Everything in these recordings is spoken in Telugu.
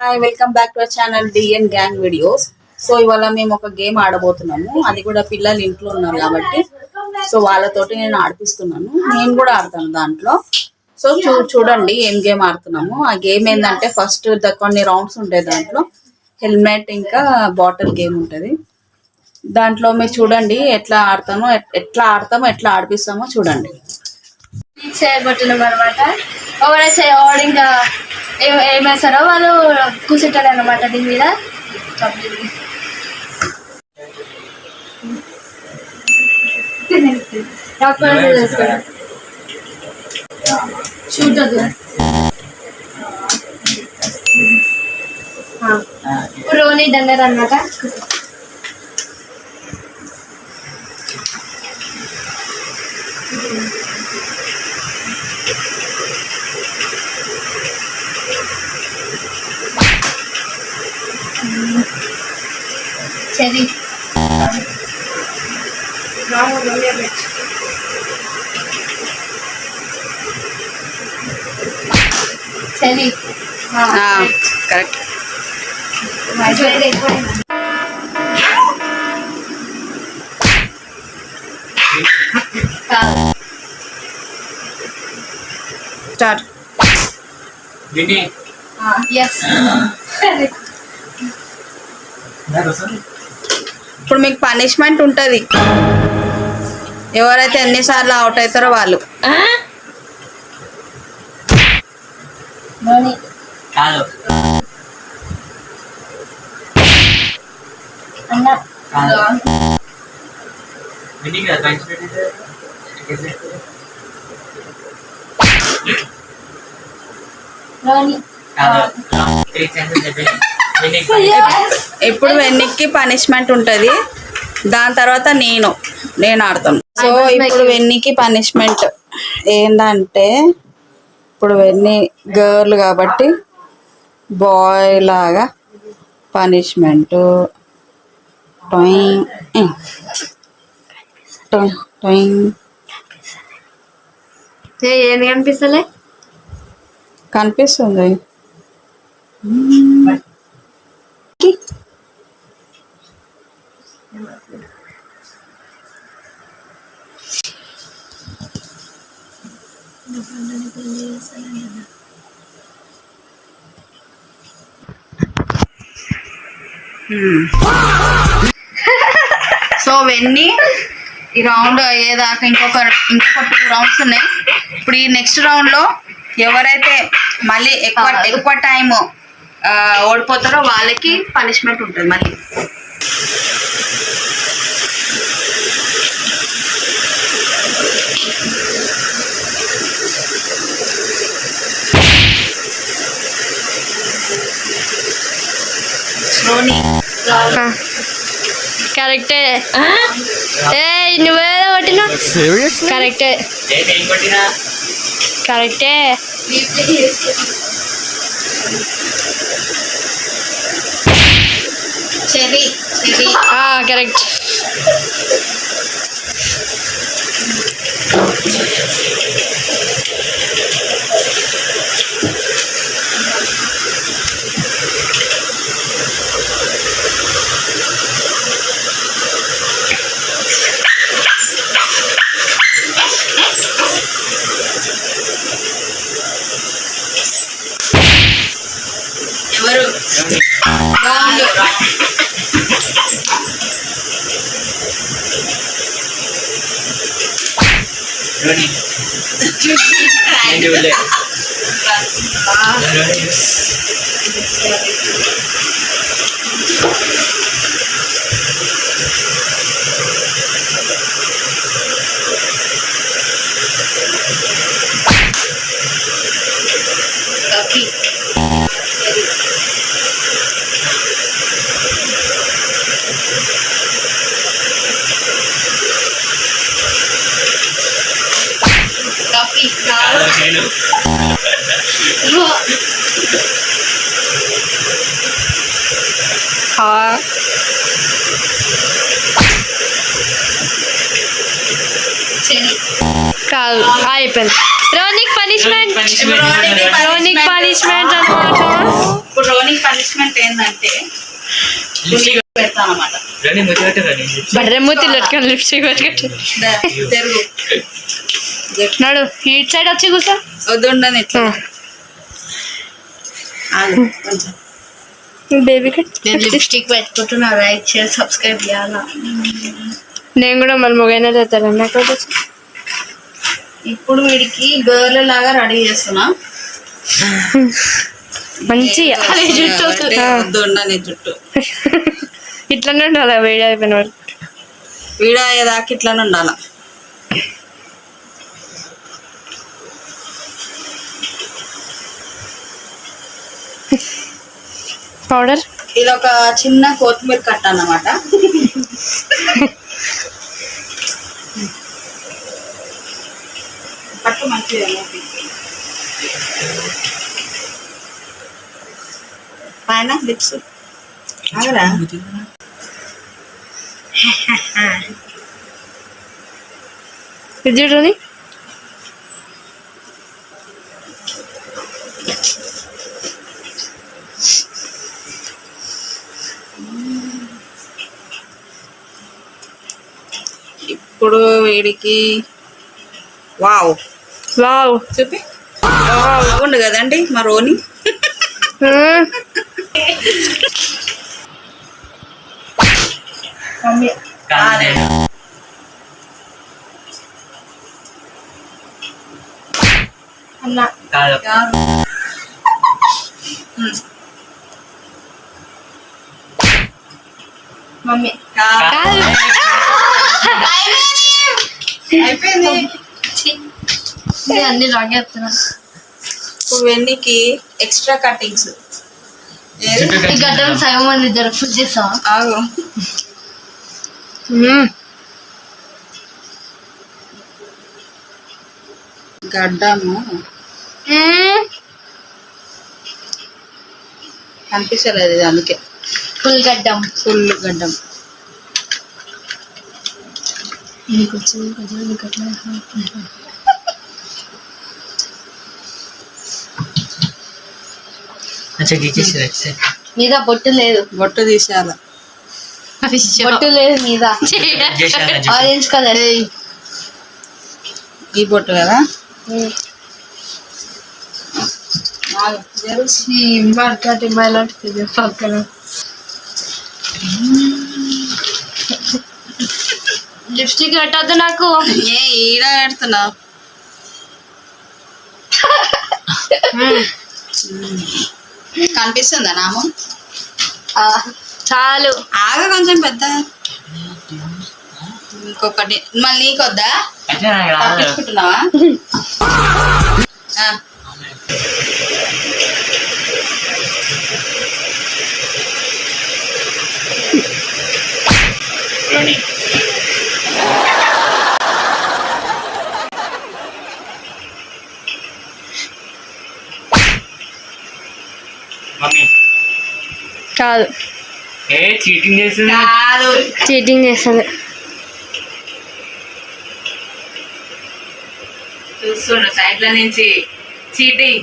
Hi welcome back to our channel DN gang videos. So ఇవాళ మేము ఒక గేమ్ ఆడబోతున్నాము. అది కూడా పిల్లలు ఇంట్లో ఉన్నారు కాబట్టి సో వాళ్ళతోటి నేను ఆడిపిస్తున్నాను. నేను కూడా ఆడతాను దాంట్లో. సో చూడండి ఏం గేమ్ ఆడుతున్నాము. ఆ గేమ్ ఏంటంటే ఫస్ట్ కొన్ని రౌండ్స్ ఉంటాయి. దాంట్లో హెల్మెట్ ఇంకా బాటిల్ గేమ్ ఉంటుంది. దాంట్లో మీరు చూడండి ఎట్లా ఆడతామో ఎట్లా ఆడిపిస్తామో చూడండి. చేయబోతున్నాం అనమాట. ఎవరైతే వాడు ఇంకా ఏమేస్తారో వాళ్ళు కూర్చుంటారు అనమాట. దీని మీద చూడదు. రోని దండర్ అనమాట. చెరి చెరి కరెక్ట్. స్టార్ట్. ఎస్. ఇప్పుడు మీకు పనిష్మెంట్ ఉంటుంది. ఎవరైతే ఎన్నిసార్లు అవుట్ అవుతారో వాళ్ళు. ఇప్పుడు వెన్నికి పనిష్మెంట్ ఉంటుంది. దాని తర్వాత నేను ఆడతాను. సో ఇప్పుడు వెన్నికి పనిష్మెంట్ ఏంటంటే ఇప్పుడు వెన్ని గర్ల్ కాబట్టి బాయ్ లాగా పనిష్మెంట్. ఏంది కనిపిస్తలే? కనిపిస్తుంది. సో వెన్నీ ఈ రౌండ్ అయ్యేదాకా ఇంకొక 2 రౌండ్స్ ఉన్నాయి. ఇప్పుడు ఈ నెక్స్ట్ రౌండ్లో ఎవరైతే మళ్ళీ ఎక్కువ టైం ఓడిపోతారో వాళ్ళకి పనిష్మెంట్ ఉంటుంది మళ్ళీ. కరెక్టే. నువ్వేదో కొట్టినా కరెక్టే. కరెక్టే. కరెక్ట్. ఎవరు కాదు అయిపోయింది. రోనిక్ పనిష్మెంట్, రోనిక్ పనిష్మెంట్ అన్నమాట. ఇప్పుడు రోనికి పనిష్మెంట్ ఏంటంటే పెడతాను అనమాట. బర్రెమూతి లెట్టుకొని లిప్స్టిక్ పెట్టుకుంటు తెరుగు నాడు ఇటు సైడ్ వచ్చి కూర్చో. వద్దు ఉండని ఇట్లా కొంచెం బేబీ కట్ నేను లిప్స్టిక్ పెట్టుకుంటున్నా. లైక్ షేర్ సబ్స్క్రైబ్ చేయాలా? నేను కూడా మళ్ళీ మొగైనా చేస్తాను నాకు. ఇప్పుడు వీడికి గర్ల్ లాగా రెడీ చేస్తున్నా. మంచిగా వద్దు ఉండని జుట్టు ఇట్లనే ఉండాలి వేడి అయిపోయిన వరకు. వీడియో అయ్యేదాకా ఇట్లానే ఉండాల. పౌడర్ ఇది ఒక చిన్న కొత్తిమీర కట్ట అన్నమాట. పట్టు మంచిది పైన లిప్స్ ఆగరా. ఇది చూడండి. ఇప్పుడు వీడికి వావ్ వావ్ చూపి బాగుండు కదండి మా రోని. మమ్మీ అయిపోయింది. అన్ని లాగేస్తున్నా. ఇప్పుడు వెన్నీకి ఎక్స్ట్రా కటింగ్స్. ఈ గడ్డం సగం మంది జరుపు చేసా. ఆగు గడ్డము కనిపించలేదు ఇది, అందుకే ఫుల్ గడ్డం. ఫుల్ గడ్డం. మీద బొట్టు లేదు. బొట్టు తీసేయాల. బొట్టు లేదు మీద. Orange colour. ఈ బొట్టు కదా. మార్కెట్ మైలాంటి పక్కన లిప్స్టిక్ పెట్టద్దు నాకు. ఏ ఈడ పెడుతున్నావు? కనిపిస్తుందా నాము? చాలు. ఆగ కొంచెం పెద్ద. ఇంకొకటి మళ్ళీ నీకొద్దా? తప్పించుకుంటున్నావా? కాదు చీటింగ్ చేస్తుంది. కాదు చీటింగ్ చేస్తుంది. చూస్తుండు సైడ్ లో నుంచి. Cheating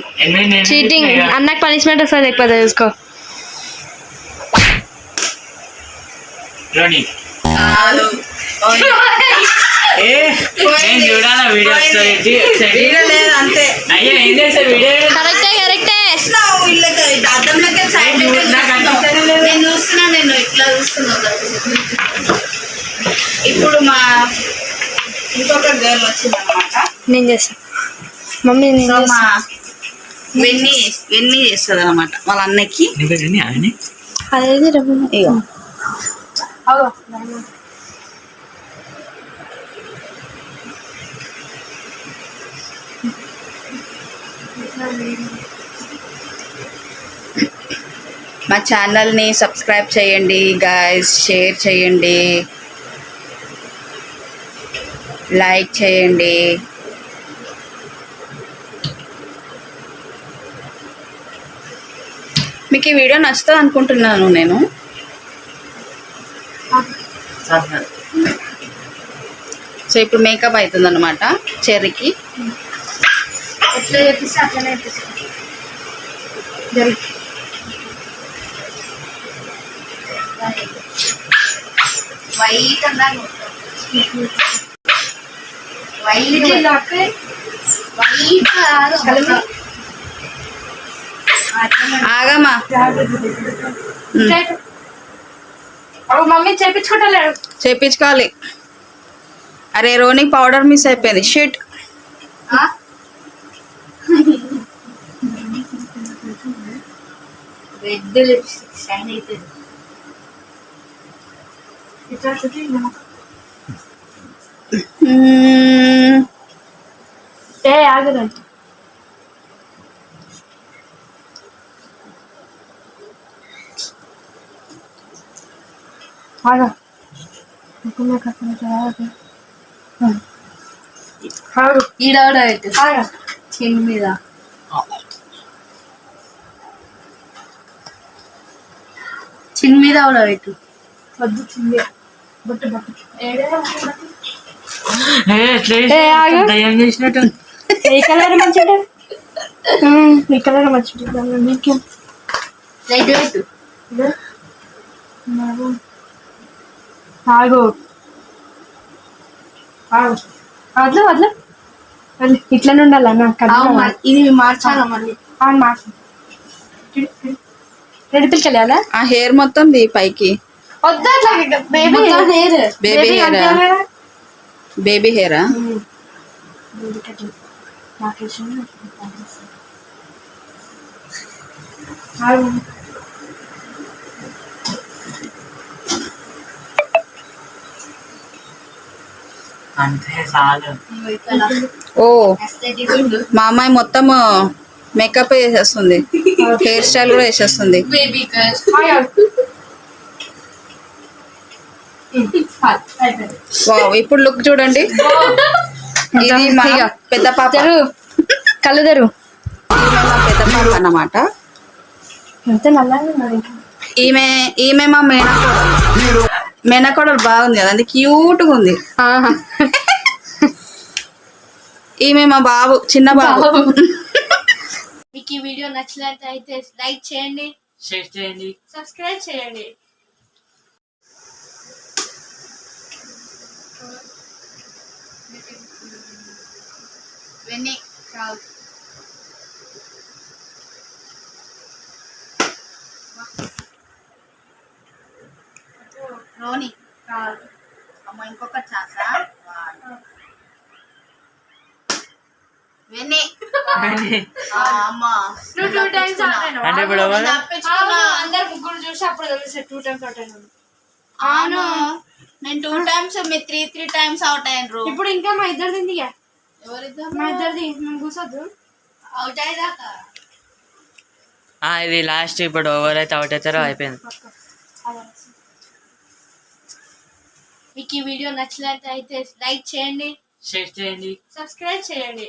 cheating. అన్నకు పనిష్మెంట్ వస్తుంది లేకపోతే చూసుకో. రోని కాదు నేను చూడాలా వీడియో వీడియో లేదు అంతే. అయ్యా ఏం చేస్తా వీడియో కరెక్టే కరెక్టే. అద్దంలోకి సైడ్ నేను చూస్తున్నా. నేను ఇట్లా చూస్తున్నా. ఇప్పుడు మా ఇంకొక గర్ల్ వచ్చింది అనమాట. నేను చేస్తాను మమ్మీ. సో మా వెన్నీ చేస్తుంది అనమాట వాళ్ళ అన్నకి. అదేది రమ్మ. ఇగో మా ఛానల్ని సబ్స్క్రైబ్ చేయండి గాయ్స్, షేర్ చేయండి, లైక్ చేయండి. మీకు ఈ వీడియో నచ్చుతుంది అనుకుంటున్నాను నేను. సో ఇప్పుడు మేకప్ అవుతుంది అనమాట చెర్రీకి. ఎట్లా చేపిస్తే అట్లనే చేపిస్తా. వైట్ అన్నారు వైట్ వైట్ ఆగమ్మా. మమ్మీ చేపించుకుంటలేడు. చేపించుకోవాలి. అరే రోనీ పౌడర్ మిస్ అయిపోయింది. షిట్. రెడ్ లిప్స్టిక్ షైన్ అవుతుంది. ఆగదండి. ఆగా ఈడ కూడా పెట్టు చిన్ మీద. చిన్ మీద కూడా పెట్టు. వద్దు చిన్న బొట్టు బొట్టు దయ్యం చేసినట్టు. ఏ కలర్ మంచిగా ఈ కలర్ మంచిగా నీకేం లైట్ పెట్టు. ఆగు ఆగు వద్దు వద్దు వద్దు ఇట్లనే ఉండాలన్నా ఇది మార్చాలా మళ్ళీ? మార్చు రెడ్ పిల్లలు ఆ హెయిర్ మొత్తం ది పైకి. వద్దు అట్లా బేబీ హెయిర్ బేబీ హెయిరా? బేబీ హెయిరా? అంతే చాలు. ఓ మా అమ్మాయి మొత్తం మేకప్ వేసేస్తుంది. హెయిర్ స్టైల్ కూడా వేసేస్తుంది. Baby girl. వావ్, ఇప్పుడు లుక్ చూడండి. ఇది మా పెద్ద పాప. కలదరు పెద్ద పాప అన్నమాట. ఎంత నల్లగా ఈమె మా మేనకోడలు. మేనకోడలు బాగుంది కదా, అది క్యూట్గా ఉంది. ఈమె మా బాబు, చిన్న బాబు. మీకు ఈ వీడియో నచ్చినట్లయితే లైక్ చేయండి, షేర్ చేయండి, సబ్స్క్రైబ్ చేయండి. వెన్నీ కాదు రోని కాదు అమ్మ, ఇంకొక ఛాన్సా? వెన్నీ అమ్మ, నువ్వు 2 times అంటే ఇప్పుడు ఎవరు? అందరు ముగ్గురు చూసి అప్పుడు తెలిసి 2 times అవుతాను. అవును, నేను 2 times మీరు 3 times అవుట్ అయ్యారు. ఇప్పుడు ఇంకా మా ఇద్దరిది ఎవరిద్దరు? మా ఇద్దరిది మేము కూర్చోద్దు. అవుట్ అయ్యేదాకా ఇది లాస్ట్. ఇప్పుడు ఎవరైతే అవుట్ అవుతారో అయిపోయింది. మీకు ఈ వీడియో నచ్చినట్లయితే లైక్ చేయండి, షేర్ చేయండి, సబ్స్క్రైబ్ చేయండి.